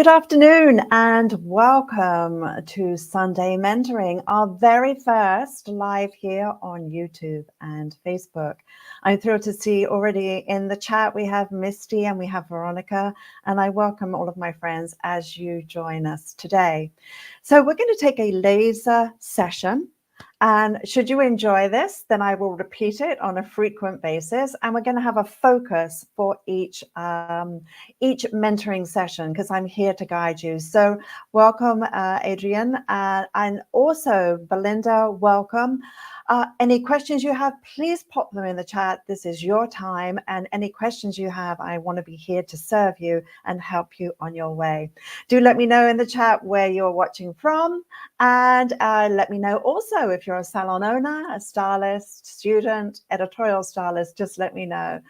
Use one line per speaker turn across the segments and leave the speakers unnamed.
Good afternoon and welcome to Sunday Mentoring, our very first live here on YouTube and Facebook. I'm thrilled to see already in the chat we have Misty and we have Veronica, and I welcome all of my friends as you join us today. So we're going to take a laser session. And should you enjoy this, then I will repeat it on a frequent basis. And we're going to have a focus for each mentoring session because I'm here to guide you. So welcome, Adrian. And also, Belinda, welcome. Any questions you have, please pop them in the chat. This is your time. And any questions you have, I want to be here to serve you and help you on your way. Do let me know in the chat where you're watching from. And let me know also if you're a salon owner, a stylist, student, editorial stylist, just let me know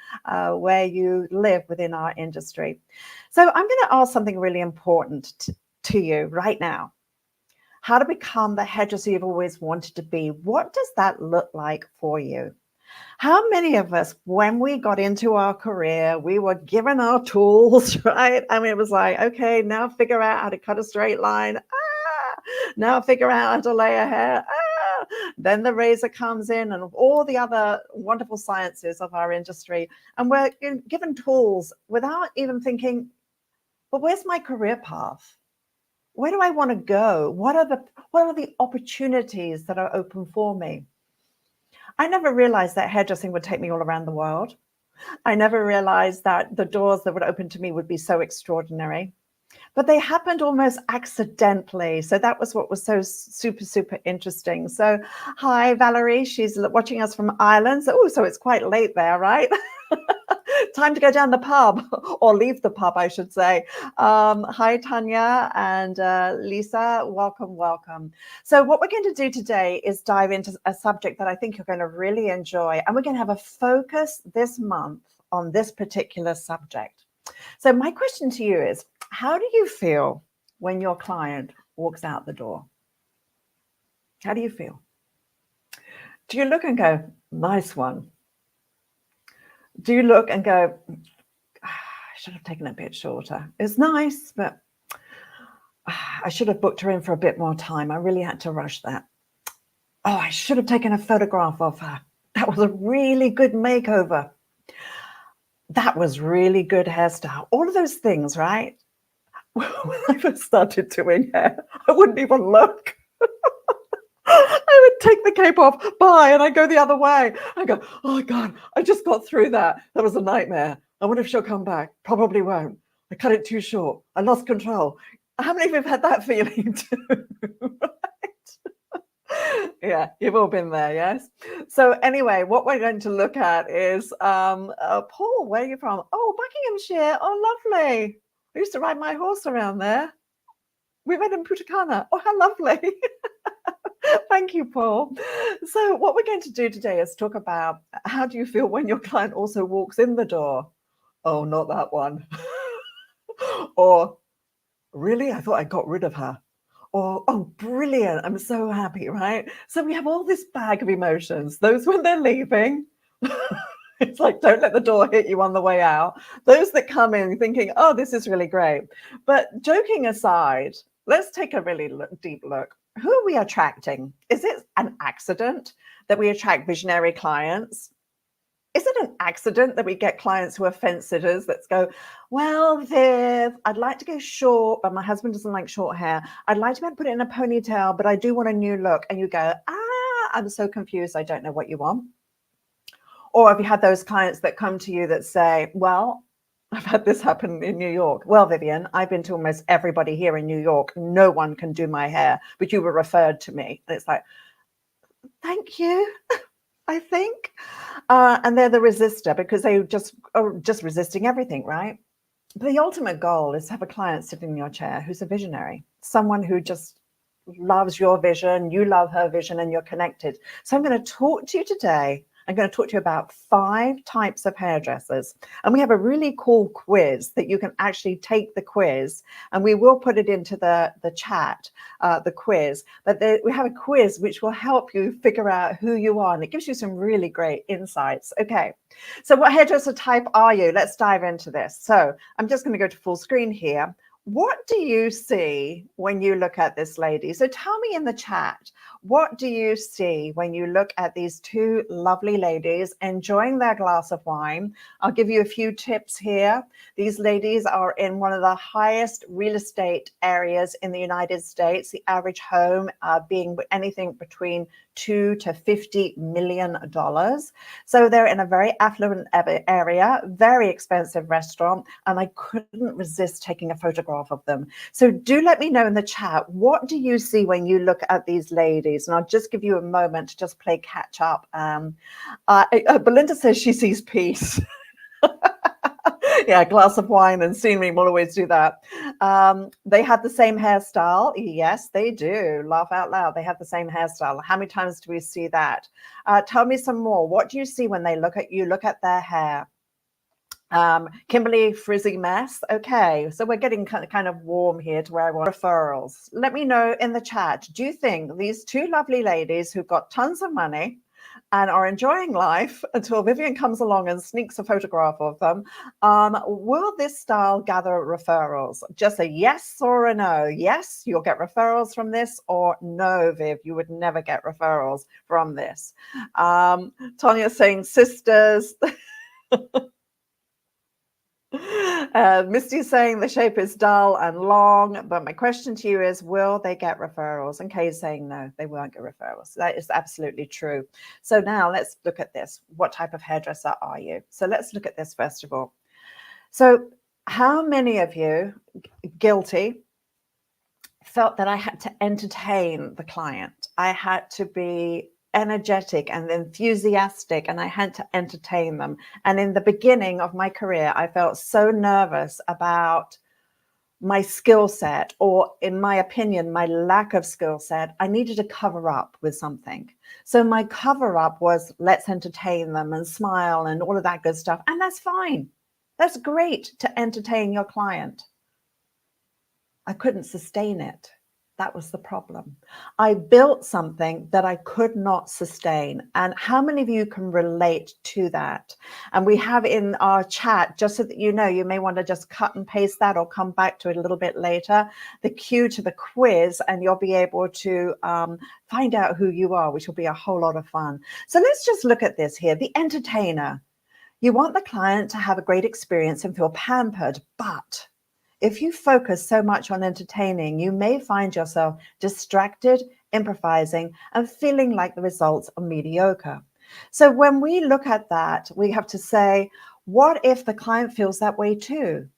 where you live within our industry. So I'm going to ask something really important to you right now. How to become the hairdresser you've always wanted to be. What does that look like for you? How many of us, when we got into our career, we were given our tools, right? I mean, it was like, okay, now figure out how to cut a straight line. Now figure out how to lay a hair. Then the razor comes in and all the other wonderful sciences of our industry. And we're given tools without even thinking, well, where's my career path? Where do I want to go? What are the opportunities that are open for me? I never realized that hairdressing would take me all around the world. I never realized that the doors that would open to me would be so extraordinary. But they happened almost accidentally. So that was what was so super, super interesting. So hi, Valerie. She's watching us from Ireland. So it's quite late there, right? Time to go down the pub, or leave the pub, I should say. Hi, Tanya and Lisa. Welcome, welcome. So what we're going to do today is dive into a subject that I think you're going to really enjoy. And we're going to have a focus this month on this particular subject. So my question to you is, how do you feel when your client walks out the door? How do you feel? Do you look and go, nice one? Do you look and go, I should have taken it a bit shorter? It's nice, but I should have booked her in for a bit more time. I really had to rush that. Oh, I should have taken a photograph of her. That was a really good makeover. That was really good hairstyle. All of those things, right? When I first started doing hair, I wouldn't even look. I would take the cape off, bye, and I go the other way. I go, oh my God, I just got through that. That was a nightmare. I wonder if she'll come back. Probably won't. I cut it too short. I lost control. How many of you have had that feeling too? Right? Yeah, you've all been there, yes? So anyway, what we're going to look at is, Paul, where are you from? Oh, Buckinghamshire. Oh, lovely. I used to ride my horse around there. We met in Putacana. Oh, how lovely. Thank you, Paul. So what we're going to do today is talk about how do you feel when your client also walks in the door? Oh, not that one. Or really, I thought I got rid of her. Or, oh, brilliant, I'm so happy, right? So we have all this bag of emotions. Those when they're leaving, it's like, don't let the door hit you on the way out. Those that come in thinking, oh, this is really great. But joking aside, let's take a really deep look. Who are we attracting? Is it an accident that we attract visionary clients? Is it an accident that we get clients who are fence sitters that go, well, Viv, I'd like to go short, but my husband doesn't like short hair. I'd like to put it in a ponytail, but I do want a new look. And you go, I'm so confused. I don't know what you want. Or have you had those clients that come to you that say, well, I've had this happen in New York. Well, Vivienne, I've been to almost everybody here in New York. No one can do my hair, but you were referred to me. And it's like, thank you, I think. And they're the resistor because they are just resisting everything, right? But the ultimate goal is to have a client sitting in your chair who's a visionary, someone who just loves your vision, you love her vision, and you're connected. So I'm going to talk to you today. I'm going to talk to you about 5 types of hairdressers. And we have a really cool quiz that you can actually take the quiz, and we will put it into the chat, the quiz. But we have a quiz which will help you figure out who you are, and it gives you some really great insights. Okay, so what hairdresser type are you? Let's dive into this. So I'm just going to go to full screen here. What do you see when you look at this lady? So tell me in the chat, what do you see when you look at these two lovely ladies enjoying their glass of wine? I'll give you a few tips here. These ladies are in one of the highest real estate areas in the United States, the average home being anything between $2 to $50 million. So they're in a very affluent area, very expensive restaurant, and I couldn't resist taking a photograph of them. So do let me know in the chat, what do you see when you look at these ladies? And I'll just give you a moment to just play catch up. Belinda says she sees peace. Yeah, a glass of wine and scenery will always do that. They have the same hairstyle. Yes, they do. Laugh out loud. They have the same hairstyle. How many times do we see that? Tell me some more. What do you see when they look at you? Look at their hair. Kimberly, frizzy mess. Okay, so we're getting kind of warm here to where I want referrals. Let me know in the chat. Do you think these two lovely ladies who've got tons of money and are enjoying life until Vivienne comes along and sneaks a photograph of them, will this style gather referrals? Just a yes or a no. Yes, you'll get referrals from this, or no, Viv, you would never get referrals from this. Tanya's saying sisters. Misty's saying the shape is dull and long, but my question to you is, will they get referrals? And Kay's saying no, they won't get referrals. That is absolutely true. So now let's look at this. What type of hairdresser are you? So let's look at this first of all. So how many of you, guilty, felt that I had to entertain the client? I had to be energetic and enthusiastic, and I had to entertain them. And in the beginning of my career, I felt so nervous about my skill set, or in my opinion, my lack of skill set. I needed to cover up with something. So my cover up was, let's entertain them and smile and all of that good stuff. And that's fine. That's great to entertain your client. I couldn't sustain it. That was the problem. I built something that I could not sustain. And how many of you can relate to that? And we have in our chat, just so that you know, you may want to just cut and paste that or come back to it a little bit later, the cue to the quiz, and you'll be able to find out who you are, which will be a whole lot of fun. So let's just look at this here. The entertainer. You want the client to have a great experience and feel pampered, but if you focus so much on entertaining, you may find yourself distracted, improvising, and feeling like the results are mediocre. So when we look at that, we have to say, what if the client feels that way too?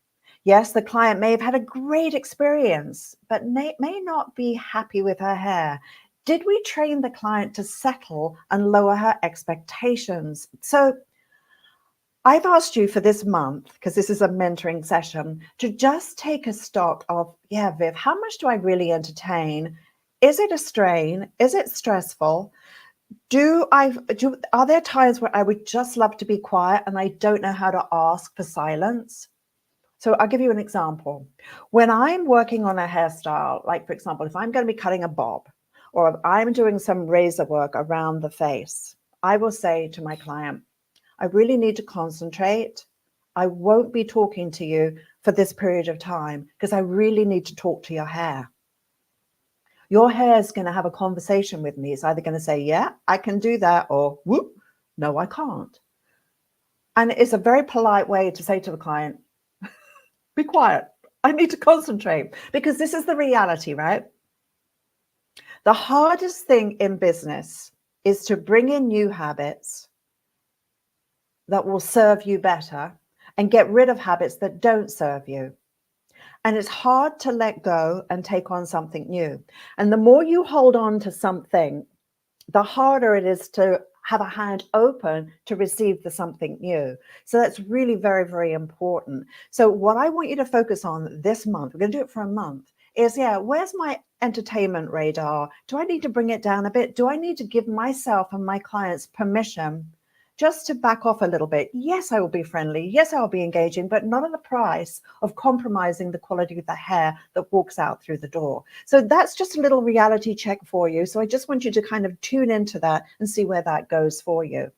Yes, the client may have had a great experience, but may not be happy with her hair. Did we train the client to settle and lower her expectations? So I've asked you for this month, because this is a mentoring session, to just take a stock of, yeah, Viv, how much do I really entertain? Is it a strain? Is it stressful? Are there times where I would just love to be quiet and I don't know how to ask for silence? So I'll give you an example. When I'm working on a hairstyle, like for example, if I'm going to be cutting a bob, or if I'm doing some razor work around the face, I will say to my client, I really need to concentrate. I won't be talking to you for this period of time because I really need to talk to your hair. Your hair is going to have a conversation with me. It's either going to say, yeah, I can do that, or whoop, no, I can't. And it's a very polite way to say to the client, be quiet. I need to concentrate, because this is the reality, right? The hardest thing in business is to bring in new habits that will serve you better and get rid of habits that don't serve you. And it's hard to let go and take on something new. And the more you hold on to something, the harder it is to have a hand open to receive the something new. So that's really very, very important. So what I want you to focus on this month, we're going to do it for a month, is, yeah, where's my entertainment radar? Do I need to bring it down a bit? Do I need to give myself and my clients permission just to back off a little bit? Yes, I will be friendly. Yes, I will be engaging, but not at the price of compromising the quality of the hair that walks out through the door. So that's just a little reality check for you. So I just want you to kind of tune into that and see where that goes for you.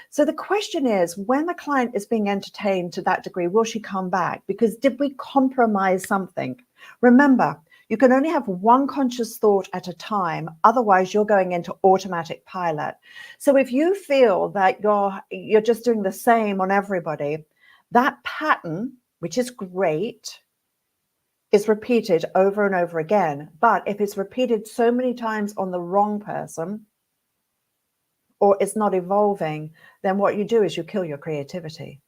So the question is, when the client is being entertained to that degree, will she come back? Because did we compromise something? Remember, you can only have one conscious thought at a time. Otherwise, you're going into automatic pilot. So if you feel that you're just doing the same on everybody, that pattern, which is great, is repeated over and over again. But if it's repeated so many times on the wrong person, or it's not evolving, then what you do is you kill your creativity.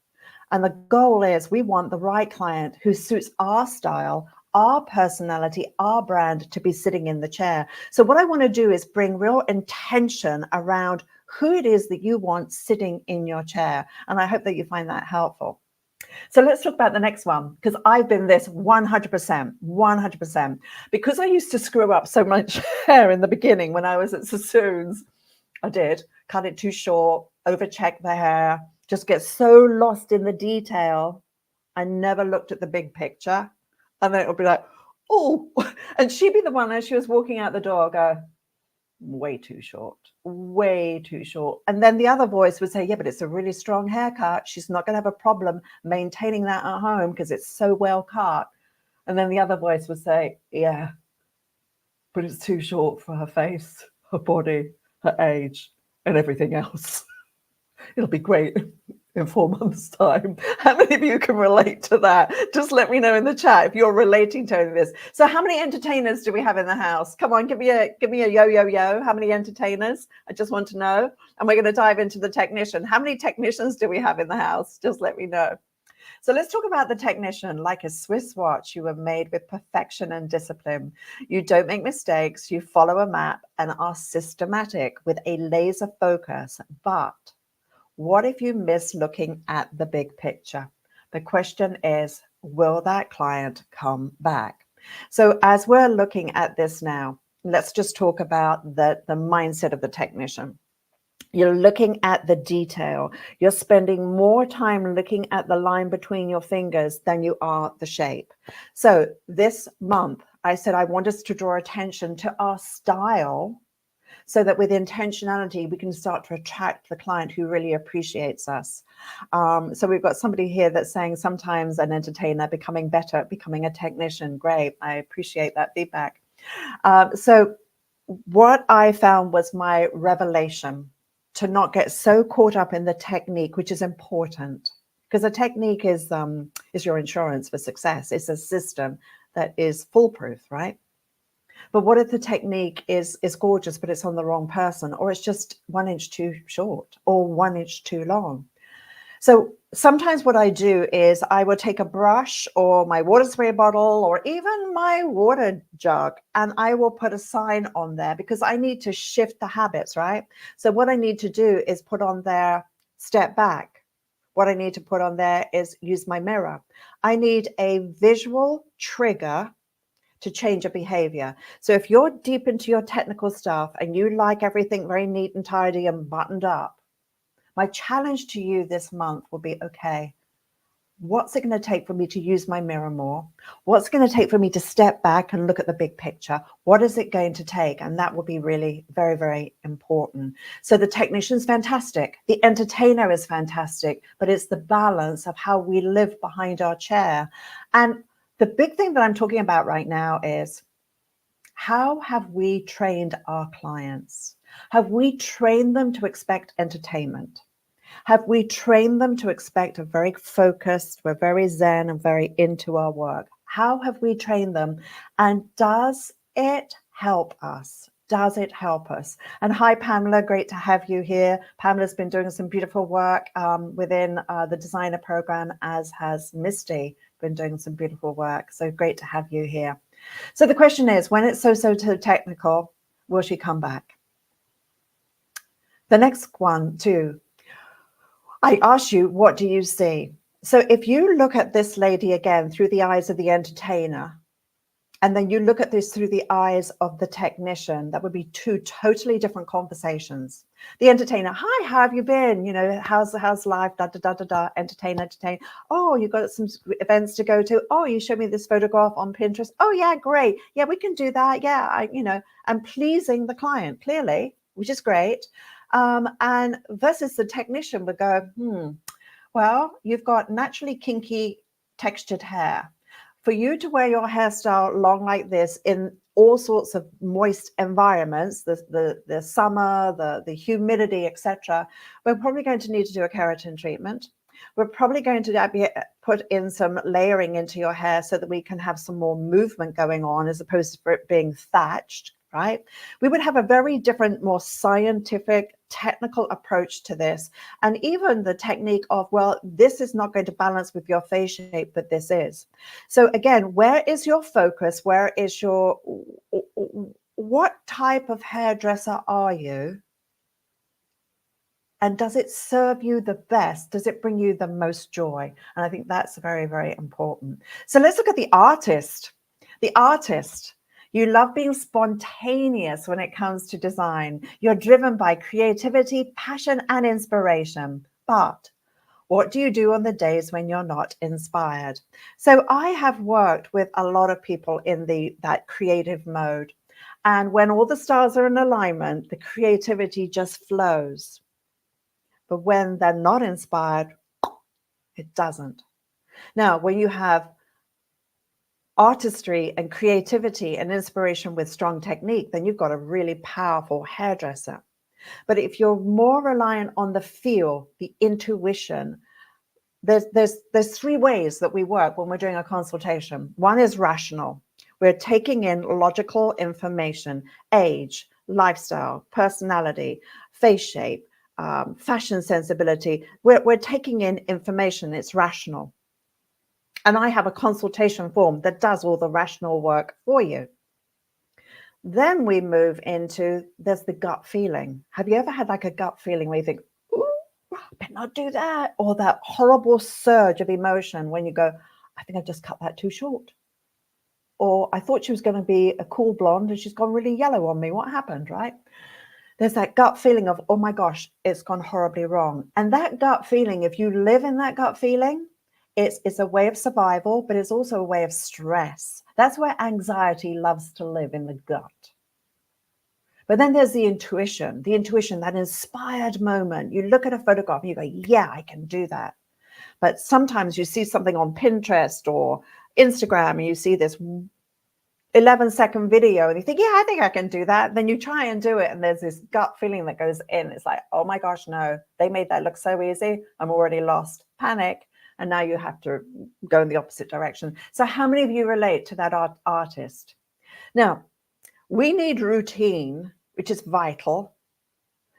And the goal is we want the right client who suits our style, our personality, our brand to be sitting in the chair. So what I want to do is bring real intention around who it is that you want sitting in your chair. And I hope that you find that helpful. So let's talk about the next one, because I've been this 100%. Because I used to screw up so much hair in the beginning when I was at Sassoon's. I did cut it too short, overcheck the hair, just get so lost in the detail. I never looked at the big picture. And then it would be like, oh, and she'd be the one as she was walking out the door, go, way too short, way too short. And then the other voice would say, yeah, but it's a really strong haircut. She's not going to have a problem maintaining that at home because it's so well cut. And then the other voice would say, yeah, but it's too short for her face, her body, her age, and everything else. It'll be great in 4 months' time. How many of you can relate to that? Just let me know in the chat if you're relating to this. So how many entertainers do we have in the house? Come on, give me a yo. How many entertainers? I just want to know. And we're going to dive into the technician. How many technicians do we have in the house? Just let me know. So let's talk about the technician. Like a Swiss watch, you were made with perfection and discipline. You don't make mistakes. You follow a map and are systematic with a laser focus. But what if you miss looking at the big picture? The question is, will that client come back? So as we're looking at this now, let's just talk about the mindset of the technician. You're looking at the detail. You're spending more time looking at the line between your fingers than you are the shape. So this month, I said, I want us to draw attention to our style so that with intentionality, we can start to attract the client who really appreciates us. So we've got somebody here that's saying sometimes an entertainer becoming better at becoming a technician. Great. I appreciate that feedback. So what I found was my revelation to not get so caught up in the technique, which is important, because a technique is your insurance for success. It's a system that is foolproof, right? But what if the technique is gorgeous, but it's on the wrong person, or it's just 1 inch too short or 1 inch too long? So sometimes what I do is I will take a brush or my water spray bottle or even my water jug, and I will put a sign on there because I need to shift the habits, right? So what I need to do is put on there, step back. What I need to put on there is use my mirror. I need a visual trigger to change a behavior. So if you're deep into your technical stuff and you like everything very neat and tidy and buttoned up, my challenge to you this month will be, okay, what's it going to take for me to use my mirror more? What's it going to take for me to step back and look at the big picture? What is it going to take? And that will be really very, very important. So the technician's fantastic. The entertainer is fantastic, but it's the balance of how we live behind our chair. And the big thing that I'm talking about right now is, how have we trained our clients? Have we trained them to expect entertainment? Have we trained them to expect a very focused, we're very zen and very into our work? How have we trained them? And does it help us? Does it help us? And hi, Pamela, great to have you here. Pamela's been doing some beautiful work within the designer program, as has Misty been doing some beautiful work. So great to have you here. So the question is, when it's so technical, will she come back? The next one too, I ask you, what do you see? So if you look at this lady again through the eyes of the entertainer, and then you look at this through the eyes of the technician, that would be two totally different conversations. The entertainer, hi, how have you been? You know, how's life? Entertainer. Oh, you got some events to go to. Oh, you showed me this photograph on Pinterest. Oh, yeah, great. Yeah, we can do that. Yeah, I'm pleasing the client clearly, which is great. And versus the technician would go, well, you've got naturally kinky textured hair. for you to wear your hairstyle long like this in all sorts of moist environments, the summer, the humidity, etc., we're probably going to need to do a keratin treatment. We're probably going to put in some layering into your hair so that we can have some more movement going on as opposed to it being thatched, right? We would have a very different, more scientific, technical approach to this. And even the technique of, well, this is not going to balance with your face shape, but this is. So again, where is your focus? Where is your, what type of hairdresser are you? And does it serve you the best? Does it bring you the most joy? And I think that's very, very important. So let's look at the artist. The artist. You love being spontaneous when it comes to design. You're driven by creativity, passion, and inspiration. But what do you do on the days when you're not inspired? So I have worked with a lot of people in that creative mode. And when all the stars are in alignment, the creativity just flows. But when they're not inspired, it doesn't. Now, when you have artistry and creativity and inspiration with strong technique, then you've got a really powerful hairdresser. But if you're more reliant on the feel, the intuition, there's three ways that we work when we're doing a consultation. One is rational. We're taking in logical information, age, lifestyle, personality, face shape, fashion sensibility. We're taking in information. It's rational. And I have a consultation form that does all the rational work for you. Then we move into, there's the gut feeling. Have you ever had like a gut feeling where you think, ooh, I better not do that? Or that horrible surge of emotion when you go, I think I just cut that too short. Or I thought she was going to be a cool blonde and she's gone really yellow on me. What happened, right? There's that gut feeling of, oh my gosh, it's gone horribly wrong. And that gut feeling, if you live in that gut feeling, it's a way of survival, but it's also a way of stress. That's where anxiety loves to live, in the gut. But then there's the intuition, that inspired moment. You look at a photograph and you go, yeah, I can do that. But sometimes you see something on Pinterest or Instagram and you see this 11-second video and you think, yeah, I think I can do that. Then you try and do it and there's this gut feeling that goes in. It's like, oh my gosh, no, they made that look so easy. I'm already lost. Panic. And now you have to go in the opposite direction. So how many of you relate to that artist? Now, we need routine, which is vital.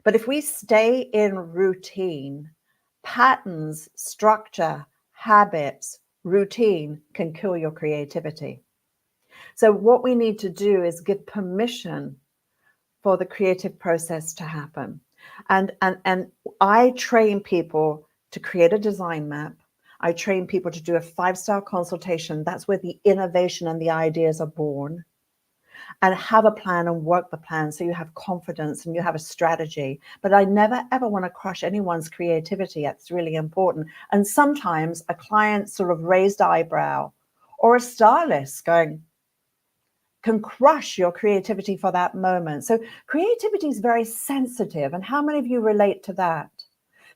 But if we stay in routine, patterns, structure, habits, routine can kill your creativity. So what we need to do is give permission for the creative process to happen. And I train people to create a design map. I train people to do a 5-star consultation. That's where the innovation and the ideas are born. And have a plan and work the plan so you have confidence and you have a strategy. But I never, ever want to crush anyone's creativity. That's really important. And sometimes a client sort of raised eyebrow or a stylist going, can crush your creativity for that moment. So creativity is very sensitive. And how many of you relate to that?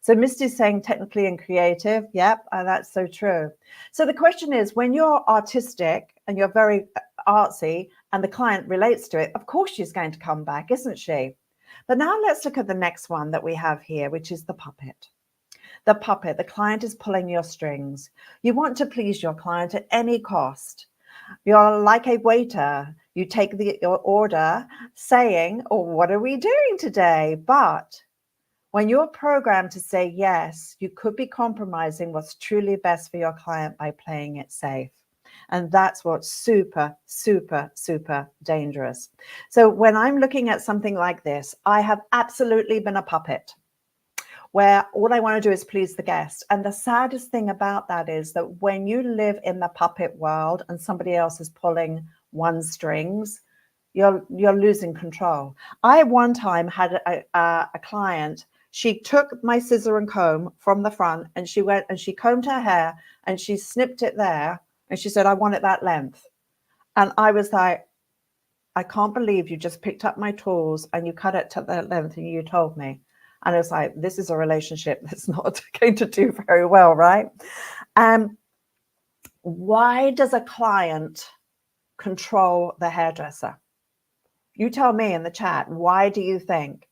So Misty's saying technically and creative. Yep, that's so true. So the question is, when you're artistic and you're very artsy and the client relates to it, of course she's going to come back, isn't she? But now let's look at the next one that we have here, which is the puppet. The puppet, the client is pulling your strings. You want to please your client at any cost. You're like a waiter. You take your order saying, oh, what are we doing today? But when you're programmed to say yes, you could be compromising what's truly best for your client by playing it safe. And that's what's super, super, super dangerous. So when I'm looking at something like this, I have absolutely been a puppet where all I want to do is please the guest. And the saddest thing about that is that when you live in the puppet world and somebody else is pulling one's strings, you're losing control. I one time had a client. She took my scissor and comb from the front and she went and she combed her hair and she snipped it there. And she said, I want it that length. And I was like, I can't believe you just picked up my tools and you cut it to that length and you told me. And I was like, this is a relationship that's not going to do very well, right? Why does a client control the hairdresser? You tell me in the chat, why do you think?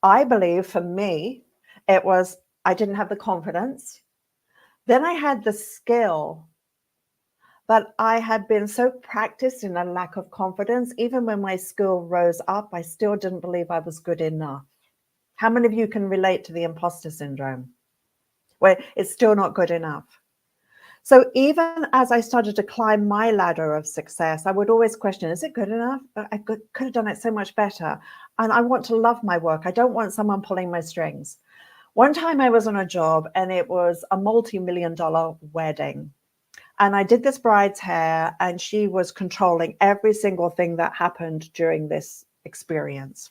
I believe for me, it was I didn't have the confidence. Then I had the skill, but I had been so practiced in a lack of confidence. Even when my skill rose up, I still didn't believe I was good enough. How many of you can relate to the imposter syndrome, where it's still not good enough? So even as I started to climb my ladder of success, I would always question, is it good enough? I could have done it so much better. And I want to love my work. I don't want someone pulling my strings. One time I was on a job and it was a multi-million-dollar wedding. And I did this bride's hair and she was controlling every single thing that happened during this experience.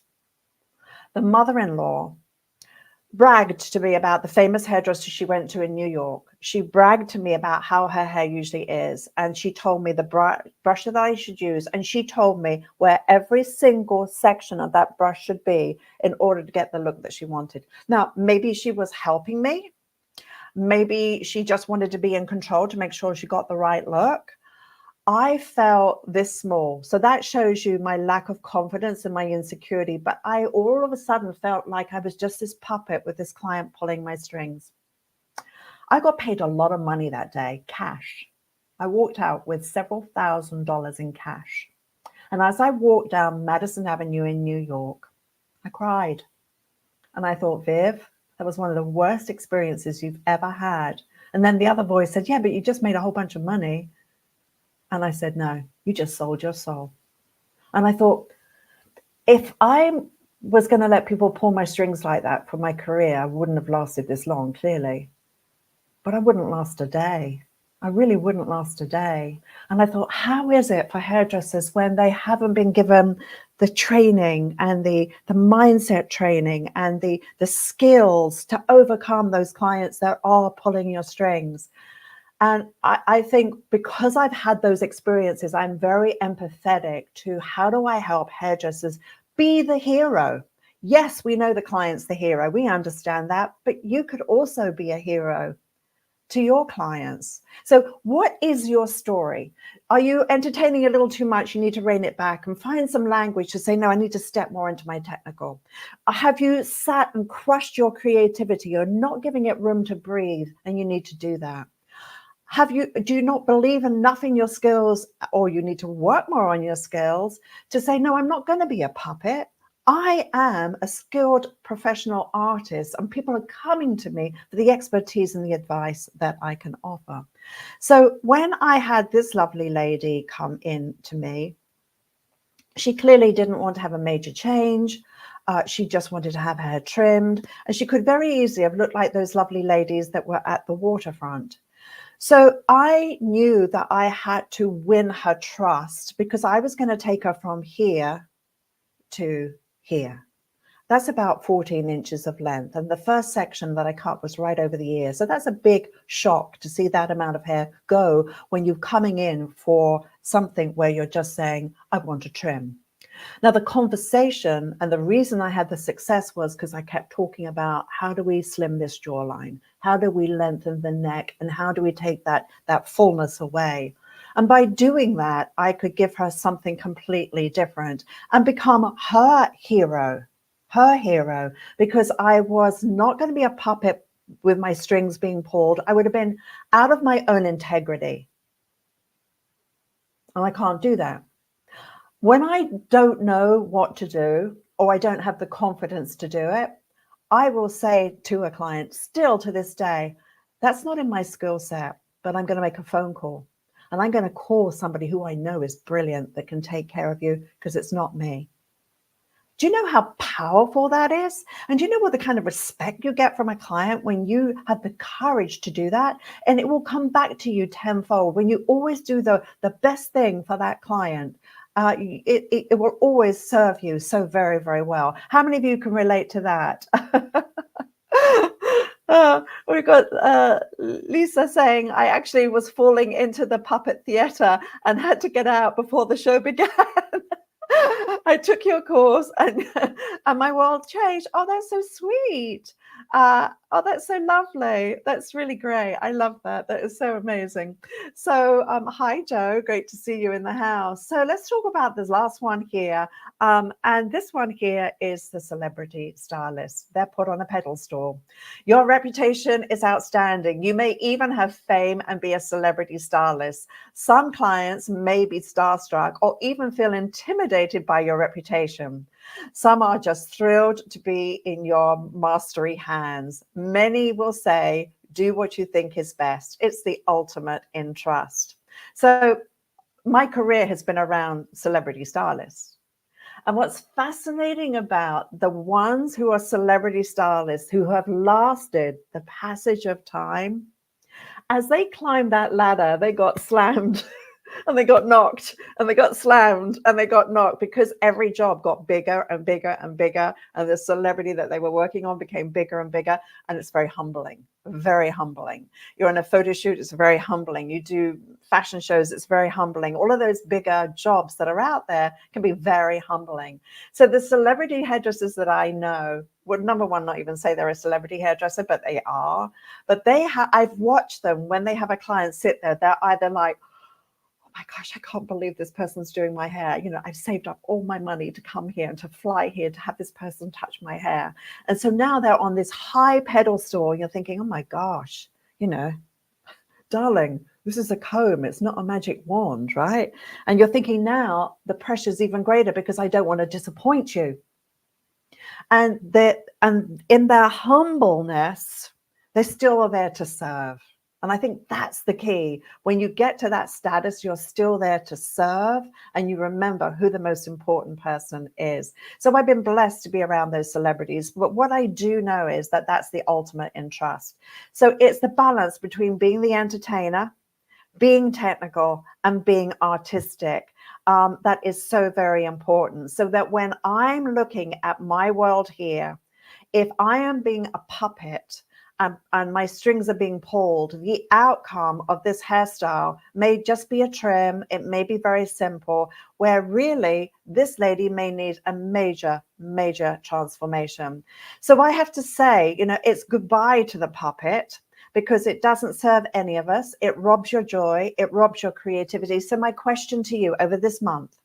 The mother-in-law bragged to me about the famous hairdresser she went to in New York. She bragged to me about how her hair usually is. And she told me the brush that I should use. And she told me where every single section of that brush should be in order to get the look that she wanted. Now, maybe she was helping me. Maybe she just wanted to be in control to make sure she got the right look. I felt this small. So that shows you my lack of confidence and my insecurity. But I all of a sudden felt like I was just this puppet with this client pulling my strings. I got paid a lot of money that day, cash. I walked out with several $1,000s in cash. And as I walked down Madison Avenue in New York, I cried. And I thought, Viv, that was one of the worst experiences you've ever had. And then the other voice said, yeah, but you just made a whole bunch of money. And I said, no, you just sold your soul. And I thought, if I was going to let people pull my strings like that for my career, I wouldn't have lasted this long, clearly. But I wouldn't last a day. I really wouldn't last a day. And I thought, how is it for hairdressers when they haven't been given the training and the mindset training and the skills to overcome those clients that are pulling your strings? And I think because I've had those experiences, I'm very empathetic to how do I help hairdressers be the hero? Yes, we know the client's the hero. We understand that. But you could also be a hero to your clients. So what is your story? Are you entertaining a little too much? You need to rein it back and find some language to say, no, I need to step more into my technical. Have you sat and crushed your creativity? You're not giving it room to breathe, and you need to do that. Do you not believe enough in your skills, or you need to work more on your skills to say, no, I'm not going to be a puppet. I am a skilled professional artist, and people are coming to me for the expertise and the advice that I can offer. So when I had this lovely lady come in to me, she clearly didn't want to have a major change. She just wanted to have her hair trimmed, and she could very easily have looked like those lovely ladies that were at the waterfront. So I knew that I had to win her trust because I was going to take her from here to here. That's about 14 inches of length. And the first section that I cut was right over the ear. So that's a big shock to see that amount of hair go when you're coming in for something where you're just saying, I want to trim. Now, the conversation and the reason I had the success was because I kept talking about how do we slim this jawline? How do we lengthen the neck? And how do we take that fullness away? And by doing that, I could give her something completely different and become her hero, because I was not going to be a puppet with my strings being pulled. I would have been out of my own integrity. And I can't do that. When I don't know what to do, or I don't have the confidence to do it, I will say to a client, still to this day, that's not in my skill set, but I'm going to make a phone call. And I'm going to call somebody who I know is brilliant that can take care of you, because it's not me. Do you know how powerful that is? And do you know what the kind of respect you get from a client when you have the courage to do that? And it will come back to you tenfold when you always do the best thing for that client. It will always serve you so very, very well. How many of you can relate to that? We've got Lisa saying, I actually was falling into the puppet theater and had to get out before the show began. I took your course and my world changed. Oh, that's so sweet. Oh, that's so lovely. That's really great. I love that. That is so amazing. So, hi, Joe. Great to see you in the house. So, let's talk about this last one here. And this one here is the celebrity stylist. They're put on a pedestal. Your reputation is outstanding. You may even have fame and be a celebrity stylist. Some clients may be starstruck or even feel intimidated by your reputation. Some are just thrilled to be in your mastery hands. Many will say, do what you think is best. It's the ultimate in trust. So my career has been around celebrity stylists. And what's fascinating about the ones who are celebrity stylists who have lasted the passage of time, as they climbed that ladder, they got slammed and they got knocked and they got slammed and they got knocked because every job got bigger and bigger and bigger. And the celebrity that they were working on became bigger and bigger. And it's very humbling, very humbling. You're in a photo shoot, it's very humbling. You do fashion shows, it's very humbling. All of those bigger jobs that are out there can be very humbling. So the celebrity hairdressers that I know would, number one, not even say they're a celebrity hairdresser, but they are. But I've watched them when they have a client sit there, they're either like, oh my gosh, I can't believe this person's doing my hair. You know, I've saved up all my money to come here and to fly here to have this person touch my hair. And so now they're on this high pedestal. You're thinking, oh my gosh, you know, darling, this is a comb. It's not a magic wand, right? And you're thinking now the pressure's even greater because I don't want to disappoint you. And in their humbleness, they still are there to serve. And I think that's the key. When you get to that status, you're still there to serve and you remember who the most important person is. So I've been blessed to be around those celebrities. But what I do know is that that's the ultimate in trust. So it's the balance between being the entertainer, being technical, and being artistic. That is so very important. So that when I'm looking at my world here, if I am being a puppet, and my strings are being pulled, the outcome of this hairstyle may just be a trim. It may be very simple, where really this lady may need a major, major transformation. So I have to say, you know, it's goodbye to the puppet because it doesn't serve any of us. It robs your joy. It robs your creativity. So my question to you over this month,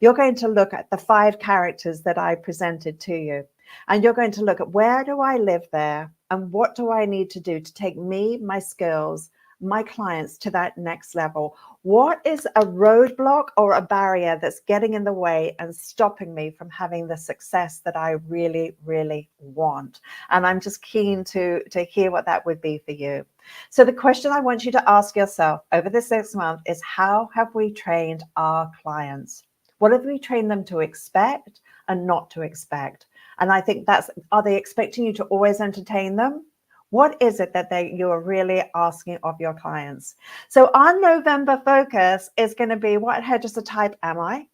you're going to look at the 5 characters that I presented to you. And you're going to look at where do I live there and what do I need to do to take me, my skills, my clients to that next level? What is a roadblock or a barrier that's getting in the way and stopping me from having the success that I really, really want? And I'm just keen to hear what that would be for you. So the question I want you to ask yourself over this next month is, how have we trained our clients? What have we trained them to expect and not to expect? And I think are they expecting you to always entertain them? What is it that you're really asking of your clients? So our November focus is going to be, what hairdresser type am I?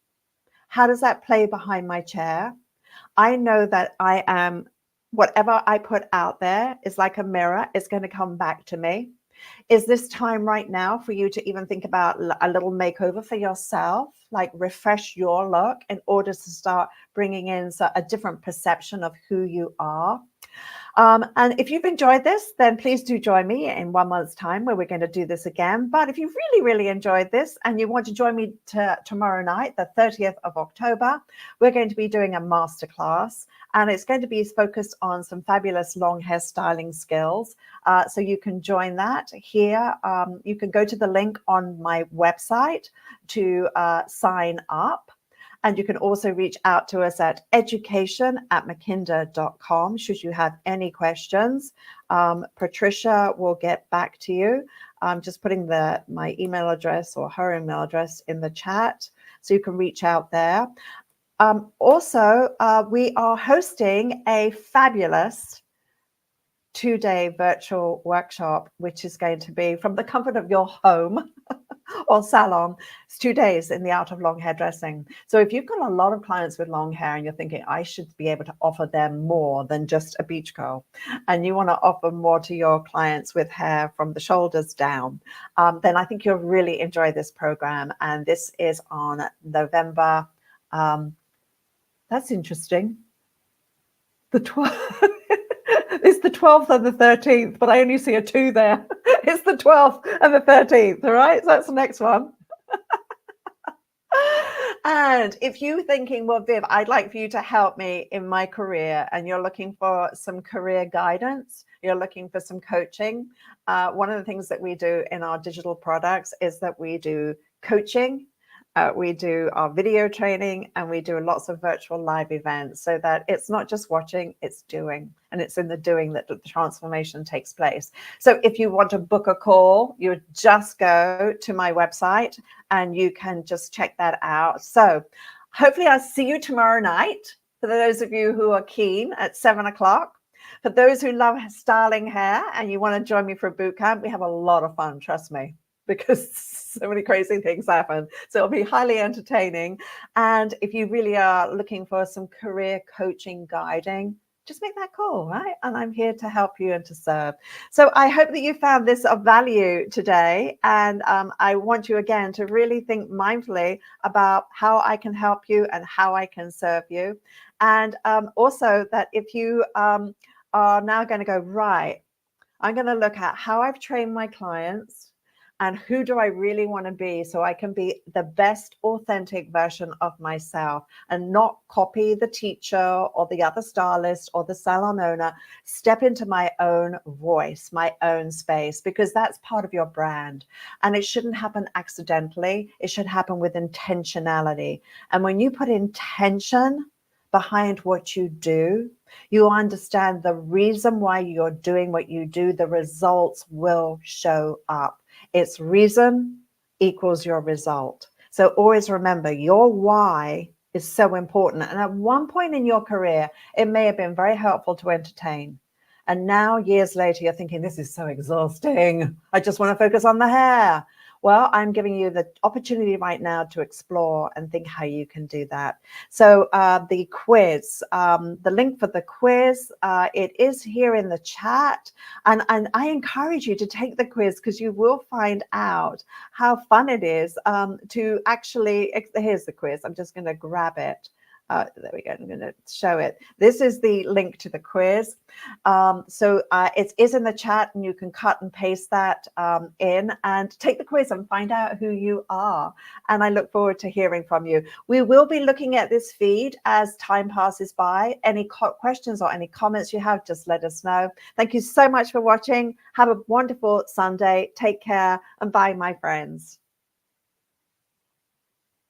How does that play behind my chair? I know that I am, whatever I put out there is like a mirror. It's going to come back to me. Is this time right now for you to even think about a little makeover for yourself, like refresh your look in order to start bringing in a different perception of who you are? And if you've enjoyed this, then please do join me in 1 month's time where we're going to do this again. But if you really, really enjoyed this and you want to join me tomorrow night, the 30th of October, we're going to be doing a masterclass. And it's going to be focused on some fabulous long hair styling skills. So you can join that here. You can go to the link on my website to sign up. And you can also reach out to us at education@mackinder.com should you have any questions. Patricia will get back to you. I'm just putting my email address or her email address in the chat, so you can reach out there. Also, we are hosting a fabulous 2-day virtual workshop, which is going to be from the comfort of your home or salon. It's 2 days in the art of long hair dressing. So if you've got a lot of clients with long hair and you're thinking, I should be able to offer them more than just a beach curl, and you want to offer more to your clients with hair from the shoulders down, then I think you'll really enjoy this program. And this is on November. That's interesting. The 12th. It's the 12th and the 13th, but I only see a 2 there. It's the 12th and the 13th, all right? So that's the next one. And if you're thinking, well, Viv, I'd like for you to help me in my career, and you're looking for some career guidance, you're looking for some coaching, one of the things that we do in our digital products is that we do coaching, we do our video training, and we do lots of virtual live events, so that it's not just watching, it's doing. And it's in the doing that the transformation takes place. So if you want to book a call, you just go to my website and you can just check that out. So hopefully I'll see you tomorrow night. For those of you who are keen, at 7 o'clock. For those who love styling hair and you want to join me for a boot camp, we have a lot of fun, trust me, because so many crazy things happen. So it'll be highly entertaining. And if you really are looking for some career coaching guiding, just make that call, right? And I'm here to help you and to serve. So I hope that you found this of value today. And I want you again to really think mindfully about how I can help you and how I can serve you. And also that if you are now going to go, right, I'm going to look at how I've trained my clients and who do I really want to be, so I can be the best authentic version of myself and not copy the teacher or the other stylist or the salon owner. Step into my own voice, my own space, because that's part of your brand. And it shouldn't happen accidentally. It should happen with intentionality. And when you put intention behind what you do, you understand the reason why you're doing what you do, the results will show up. It's reason equals your result. So always remember, your why is so important. And at one point in your career, it may have been very helpful to entertain. And now, years later, you're thinking, this is so exhausting. I just want to focus on the hair. Well, I'm giving you the opportunity right now to explore and think how you can do that. So the quiz, the link for the quiz, it is here in the chat. And I encourage you to take the quiz, because you will find out how fun it is to actually, here's the quiz. I'm just going to grab it. There we go. I'm going to show it. This is the link to the quiz. So it is in the chat, and you can cut and paste that in and take the quiz and find out who you are. And I look forward to hearing from you. We will be looking at this feed as time passes by. Any questions or any comments you have, just let us know. Thank you so much for watching. Have a wonderful Sunday. Take care, and bye, my friends.